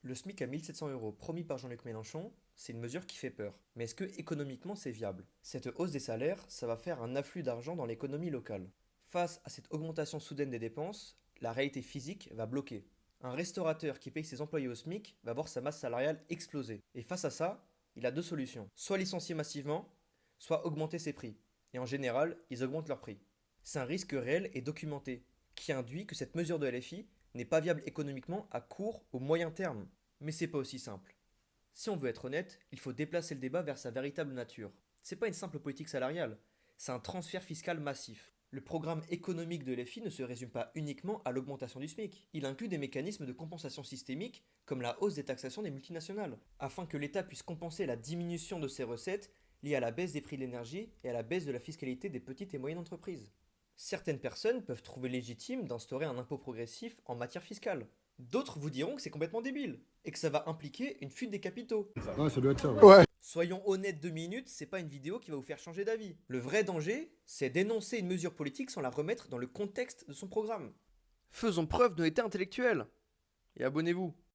Le SMIC à 1700 euros promis par Jean-Luc Mélenchon, c'est une mesure qui fait peur. Mais est-ce que économiquement c'est viable? Cette hausse des salaires, ça va faire un afflux d'argent dans l'économie locale. Face à cette augmentation soudaine des dépenses, la réalité physique va bloquer. Un restaurateur qui paye ses employés au SMIC va voir sa masse salariale exploser. Et face à ça, il a deux solutions. Soit licencier massivement, soit augmenter ses prix. Et en général, ils augmentent leurs prix. C'est un risque réel et documenté, qui induit que cette mesure de LFI n'est pas viable économiquement à court ou moyen terme. Mais c'est pas aussi simple. Si on veut être honnête, il faut déplacer le débat vers sa véritable nature. C'est pas une simple politique salariale, c'est un transfert fiscal massif. Le programme économique de l'EFI ne se résume pas uniquement à l'augmentation du SMIC. Il inclut des mécanismes de compensation systémique, comme la hausse des taxations des multinationales, afin que l'État puisse compenser la diminution de ses recettes liées à la baisse des prix de l'énergie et à la baisse de la fiscalité des petites et moyennes entreprises. Certaines personnes peuvent trouver légitime d'instaurer un impôt progressif en matière fiscale. D'autres vous diront que c'est complètement débile et que ça va impliquer une fuite des capitaux. Ouais, ça doit être ça. Ouais. Ouais. Soyons honnêtes 2 minutes, c'est pas une vidéo qui va vous faire changer d'avis. Le vrai danger, c'est d'énoncer une mesure politique sans la remettre dans le contexte de son programme. Faisons preuve d'honnêteté intellectuelle. Et abonnez-vous.